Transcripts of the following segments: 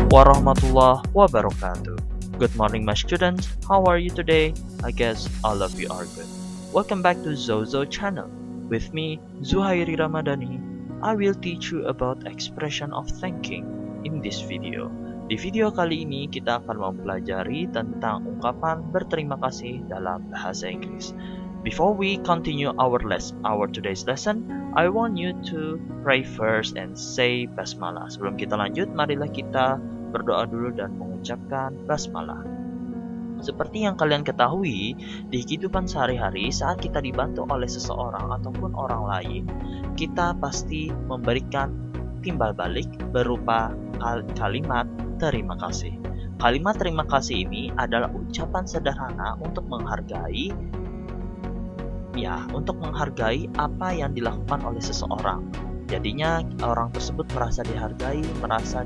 warahmatullahi wabarakatuh. Good morning, my students. How are you today? I guess all of you are good. Welcome back to Zozo channel. With me, Zuhairi Ramadhani. I will teach you about expression of thanking in this video. Di video kali ini kita akan mempelajari tentang ungkapan berterima kasih dalam bahasa Inggris. Before we continue our today's lesson, I want you to pray first and say basmalah. Sebelum kita lanjut, marilah kita berdoa dulu dan mengucapkan basmalah. Seperti yang kalian ketahui, di kehidupan sehari-hari saat kita dibantu oleh seseorang ataupun orang lain, kita pasti memberikan timbal balik berupa kalimat terima kasih. Kalimat terima kasih ini adalah ucapan sederhana untuk menghargai apa yang dilakukan oleh seseorang. Jadinya orang tersebut merasa dihargai, merasa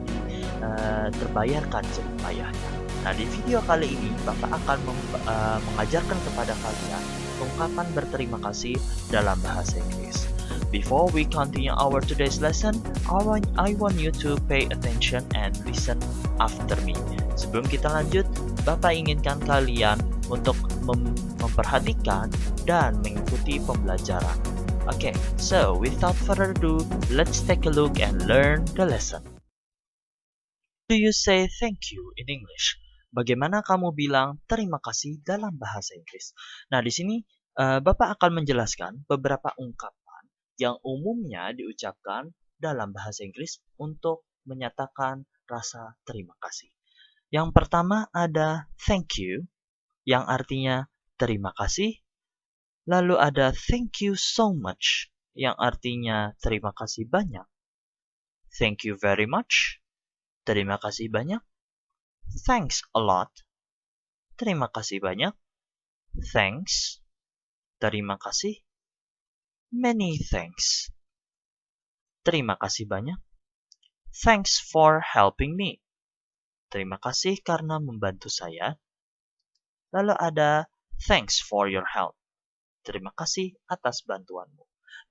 terbayarkan jerih payahnya. Nah, di video kali ini Bapak akan mengajarkan kepada kalian ungkapan berterima kasih dalam bahasa Inggris. Before we continue our today's lesson, I want you to pay attention and listen after me. Sebelum kita lanjut, Bapak inginkan kalian untuk memperhatikan dan mengikuti pembelajaran. Okay, so without further ado, let's take a look and learn the lesson. Do you say thank you in English? Bagaimana kamu bilang terima kasih dalam bahasa Inggris? Nah, di sini Bapak akan menjelaskan beberapa ungkapan yang umumnya diucapkan dalam bahasa Inggris untuk menyatakan rasa terima kasih. Yang pertama ada thank you, yang artinya terima kasih. Lalu ada thank you so much, yang artinya terima kasih banyak. Thank you very much, terima kasih banyak. Thanks a lot, terima kasih banyak. Thanks, terima kasih. Many thanks, terima kasih banyak. Thanks for helping me, terima kasih karena membantu saya. Lalu ada thanks for your help, terima kasih atas bantuanmu.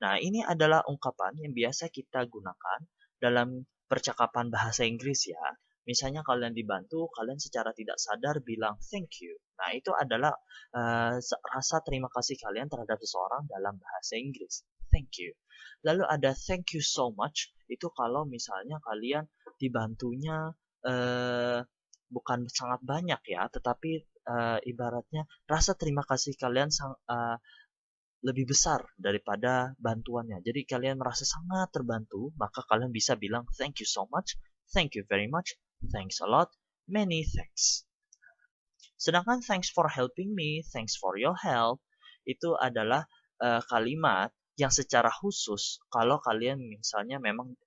Nah, ini adalah ungkapan yang biasa kita gunakan dalam percakapan bahasa Inggris ya. Misalnya kalian dibantu, kalian secara tidak sadar bilang thank you. Nah, itu adalah rasa terima kasih kalian terhadap seseorang dalam bahasa Inggris. Thank you. Lalu ada thank you so much. Itu kalau misalnya kalian dibantunya bukan sangat banyak ya, tetapi ibaratnya rasa terima kasih kalian lebih besar daripada bantuannya. Jadi kalian merasa sangat terbantu, maka kalian bisa bilang thank you so much, thank you very much, thanks a lot, many thanks. Sedangkan thanks for helping me, thanks for your help, itu adalah kalimat yang secara khusus kalau kalian misalnya memang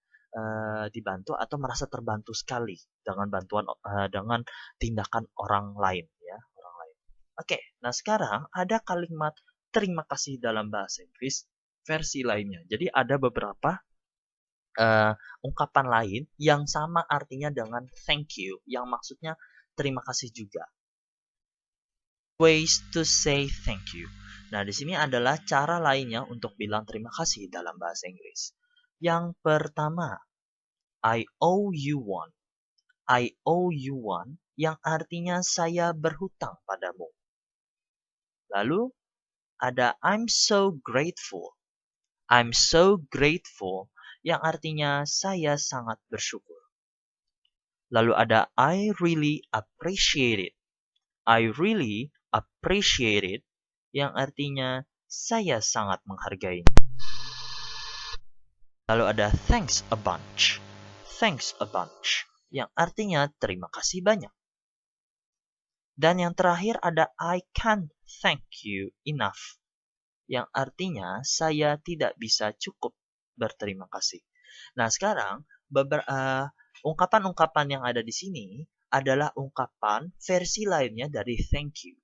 dibantu atau merasa terbantu sekali dengan bantuan dengan tindakan orang lain ya, orang lain. Oke, nah sekarang ada kalimat terima kasih dalam bahasa Inggris versi lainnya. Jadi ada beberapa ungkapan lain yang sama artinya dengan thank you, yang maksudnya terima kasih juga. Ways to say thank you. Nah, di sini adalah cara lainnya untuk bilang terima kasih dalam bahasa Inggris. Yang pertama, I owe you one. I owe you one, yang artinya saya berhutang padamu. Lalu ada I'm so grateful. I'm so grateful, yang artinya saya sangat bersyukur. Lalu ada I really appreciate it. I really appreciate it, yang artinya saya sangat menghargainya. Lalu ada thanks a bunch. Thanks a bunch, yang artinya terima kasih banyak. Dan yang terakhir ada I can't thank you enough, yang artinya saya tidak bisa cukup berterima kasih. Nah, sekarang ungkapan-ungkapan yang ada di sini adalah ungkapan versi lainnya dari thank you.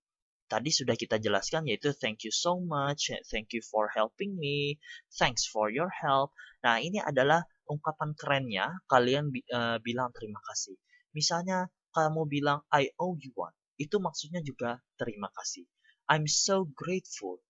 Tadi sudah kita jelaskan yaitu thank you so much, thank you for helping me, thanks for your help. Nah, ini adalah ungkapan kerennya kalian bilang terima kasih. Misalnya kamu bilang I owe you one. Itu maksudnya juga terima kasih. I'm so grateful.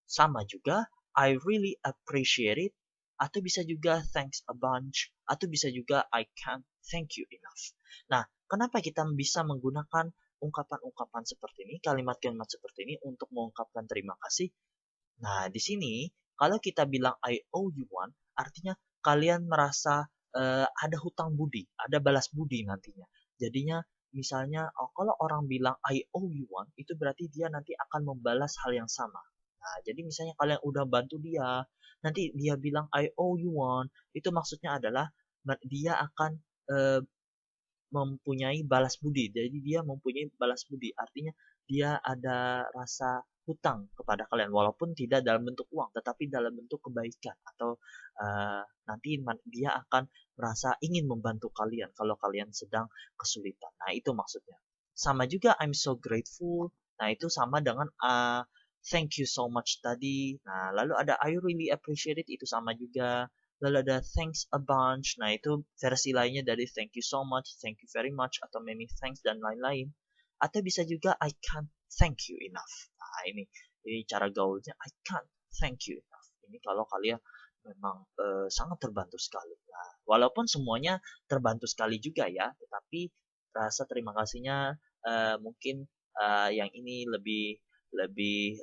Sama juga, I really appreciate it. Atau bisa juga thanks a bunch. Atau bisa juga I can't thank you enough. Nah, kenapa kita bisa menggunakan ungkapan-ungkapan seperti ini, kalimat-kalimat seperti ini untuk mengungkapkan terima kasih? Nah, di sini kalau kita bilang I owe you one, artinya kalian merasa ada hutang budi, ada balas budi nantinya. Jadinya misalnya kalau orang bilang I owe you one, itu berarti dia nanti akan membalas hal yang sama. Nah, jadi misalnya kalian udah bantu dia, nanti dia bilang I owe you one, itu maksudnya adalah dia akan eh, mempunyai balas budi. Jadi dia mempunyai balas budi. Artinya dia ada rasa hutang kepada kalian walaupun tidak dalam bentuk uang tetapi dalam bentuk kebaikan atau nanti dia akan merasa ingin membantu kalian kalau kalian sedang kesulitan. Nah, itu maksudnya. Sama juga I'm so grateful. Nah, itu sama dengan thank you so much tadi. Nah, lalu ada I really appreciate it, itu sama juga. Lalu ada thanks a bunch. Nah, itu versi lainnya dari thank you so much, thank you very much, atau many thanks, dan lain-lain. Atau bisa juga I can't thank you enough. Nah, ini cara gaulnya I can't thank you enough. Ini kalau kalian memang sangat terbantu sekali. Nah, walaupun semuanya terbantu sekali juga ya, tetapi rasa terima kasihnya mungkin yang ini lebih lebih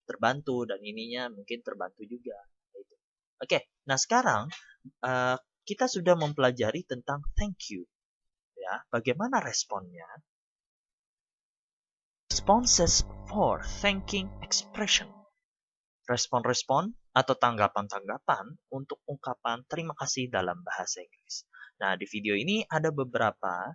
terbantu dan ininya mungkin terbantu juga. Oke, nah sekarang kita sudah mempelajari tentang thank you, ya. Bagaimana responnya? Responses for thanking expression. Respon-respon atau tanggapan-tanggapan untuk ungkapan terima kasih dalam bahasa Inggris. Nah, di video ini ada beberapa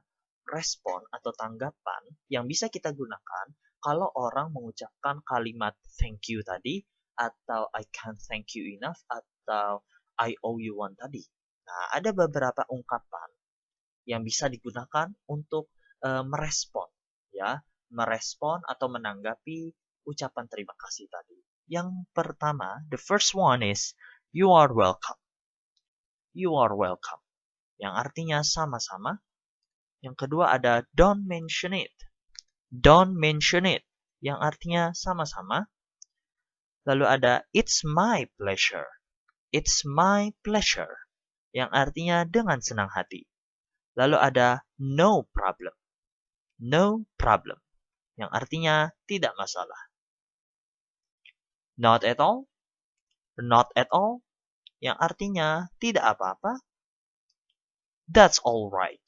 respon atau tanggapan yang bisa kita gunakan kalau orang mengucapkan kalimat thank you tadi, atau I can't thank you enough, atau I owe you one tadi. Nah, ada beberapa ungkapan yang bisa digunakan untuk merespon, ya, merespon atau menanggapi ucapan terima kasih tadi. Yang pertama, the first one is you are welcome. You are welcome. Yang artinya sama-sama. Yang kedua ada don't mention it. Don't mention it. Yang artinya sama-sama. Lalu ada it's my pleasure. It's my pleasure. Yang artinya dengan senang hati. Lalu ada no problem. No problem. Yang artinya tidak masalah. Not at all. Not at all. Yang artinya tidak apa-apa. That's all right.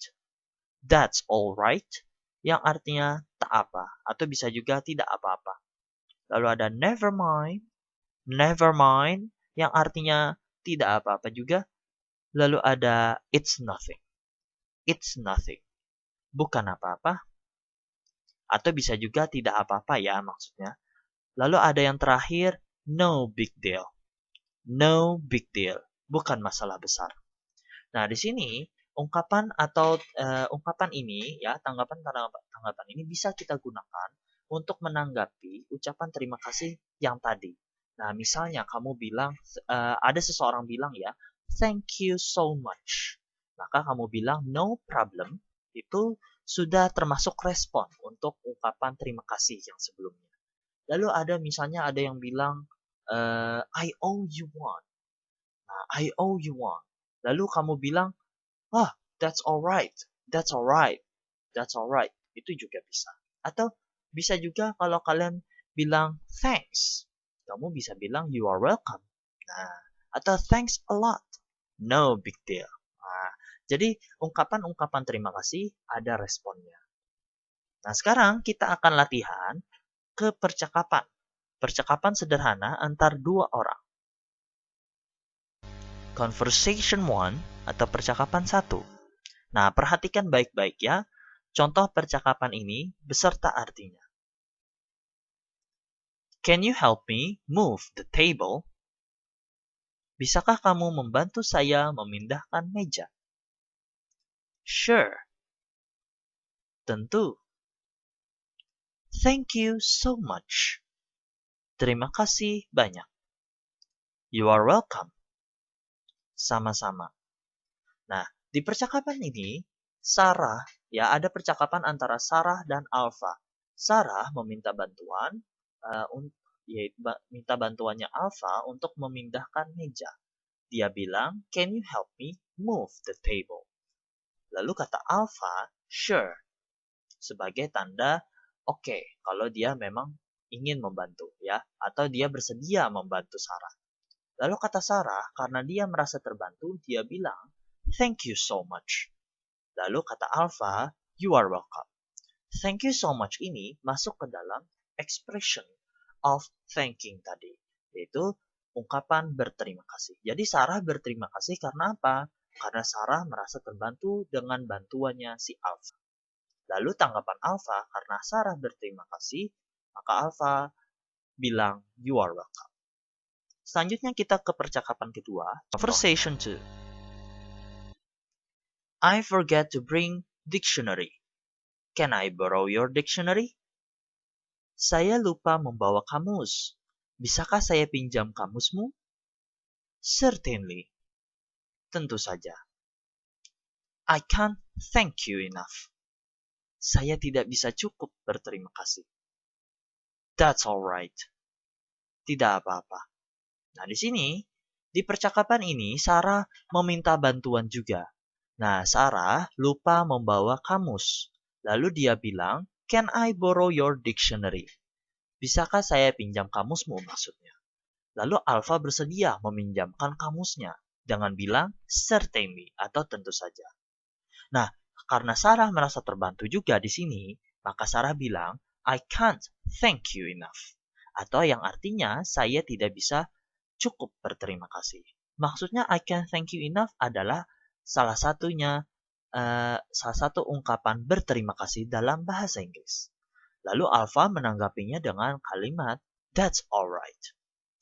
That's all right. Yang artinya tak apa. Atau bisa juga tidak apa-apa. Lalu ada never mind. Never mind. Yang artinya tidak apa-apa juga. Lalu ada it's nothing. It's nothing. Bukan apa-apa. Atau bisa juga tidak apa-apa ya maksudnya. Lalu ada yang terakhir, no big deal. No big deal. Bukan masalah besar. Nah, di sini ungkapan atau ungkapan ini ya, tanggapan ini bisa kita gunakan untuk menanggapi ucapan terima kasih yang tadi. Nah, misalnya kamu bilang ada seseorang bilang ya, thank you so much. Maka kamu bilang no problem, itu sudah termasuk respon untuk ungkapan terima kasih yang sebelumnya. Lalu ada misalnya ada yang bilang I owe you one. Nah, I owe you one. Lalu kamu bilang, that's alright, that's alright, that's alright. Itu juga bisa. Atau bisa juga kalau kalian bilang thanks, kamu bisa bilang you are welcome. Nah, atau thanks a lot, no big deal. Nah, jadi ungkapan-ungkapan terima kasih ada responnya. Nah, sekarang kita akan latihan ke percakapan. Percakapan sederhana antar dua orang. Conversation 1 atau percakapan 1. Nah, perhatikan baik-baik ya. Contoh percakapan ini beserta artinya. Can you help me move the table? Bisakah kamu membantu saya memindahkan meja? Sure. Tentu. Thank you so much. Terima kasih banyak. You are welcome. Sama-sama. Nah, di percakapan ini, Sarah, ya ada percakapan antara Sarah dan Alpha. Sarah meminta bantuan, minta bantuannya Alpha untuk memindahkan meja. Dia bilang, can you help me move the table? Lalu kata Alpha, sure, sebagai tanda oke, kalau dia memang ingin membantu ya, atau dia bersedia membantu Sarah. Lalu kata Sarah, karena dia merasa terbantu, dia bilang, thank you so much. Lalu kata Alpha, you are welcome. Thank you so much ini masuk ke dalam expression of thanking tadi, yaitu ungkapan berterima kasih. Jadi Sarah berterima kasih karena apa? Karena Sarah merasa terbantu dengan bantuannya si Alpha. Lalu tanggapan Alpha, karena Sarah berterima kasih, maka Alpha bilang, you are welcome. Selanjutnya kita ke percakapan kedua, conversation 2. I forget to bring dictionary. Can I borrow your dictionary? Saya lupa membawa kamus. Bisakah saya pinjam kamusmu? Certainly. Tentu saja. I can't thank you enough. Saya tidak bisa cukup berterima kasih. That's alright. Tidak apa-apa. Nah, di sini, di percakapan ini, Sarah meminta bantuan juga. Nah, Sarah lupa membawa kamus. Lalu dia bilang, can I borrow your dictionary? Bisakah saya pinjam kamusmu maksudnya? Lalu Alpha bersedia meminjamkan kamusnya dengan bilang, certainly, atau tentu saja. Nah, karena Sarah merasa terbantu juga di sini, maka Sarah bilang, I can't thank you enough. Atau yang artinya, saya tidak bisa cukup berterima kasih. Maksudnya, I can't thank you enough adalah salah satu ungkapan berterima kasih dalam bahasa Inggris. Lalu Alpha menanggapinya dengan kalimat, that's alright.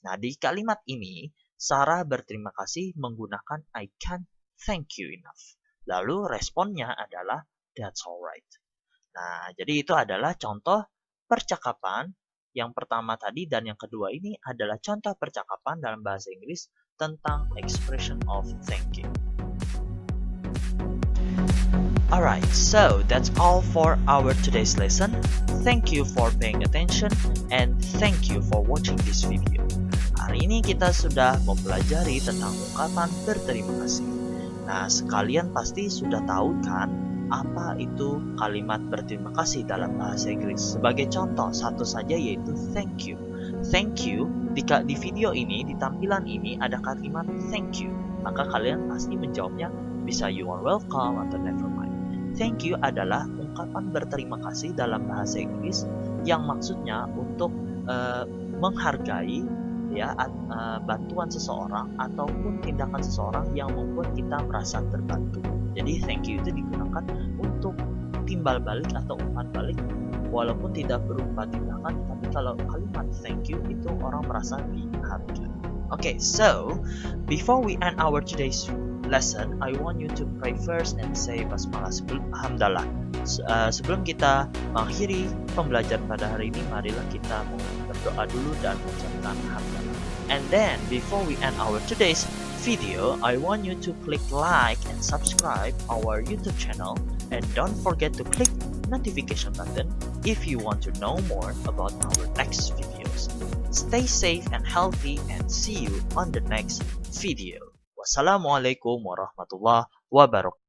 Nah, di kalimat ini, Sarah berterima kasih menggunakan I can't thank you enough. Lalu responnya adalah that's alright. Nah, jadi itu adalah contoh percakapan yang pertama tadi dan yang kedua ini adalah contoh percakapan dalam bahasa Inggris tentang expression of thanking. Alright, so that's all for our today's lesson. Thank you for paying attention and thank you for watching this video. Hari ini kita sudah mempelajari tentang ungkapan berterima kasih. Nah, sekalian pasti sudah tahu kan apa itu kalimat berterima kasih dalam bahasa Inggris. Sebagai contoh, satu saja yaitu thank you. Thank you, di video ini, di tampilan ini ada kalimat thank you. Maka kalian pasti menjawabnya bisa you are welcome atau never mind. Thank you adalah ungkapan berterima kasih dalam bahasa Inggris yang maksudnya untuk menghargai ya bantuan seseorang ataupun tindakan seseorang yang membuat kita merasa terbantu. Jadi thank you itu digunakan untuk timbal balik atau umpan balik walaupun tidak berupa tindakan, tapi kalau kalimat thank you itu orang merasa dihargai. Okay, so before we end our today's lesson, I want you to pray first and say basmalah alhamdulillah. Sebelum kita mengakhiri pembelajaran pada hari ini, marilah kita berdoa dulu dan mengucapkan alhamdulillah. And then before we end our today's video, I want you to click like and subscribe our YouTube channel and don't forget to click notification button if you want to know more about our next videos. Stay safe and healthy and see you on the next video. Wassalamualaikum warahmatullahi wabarakatuh.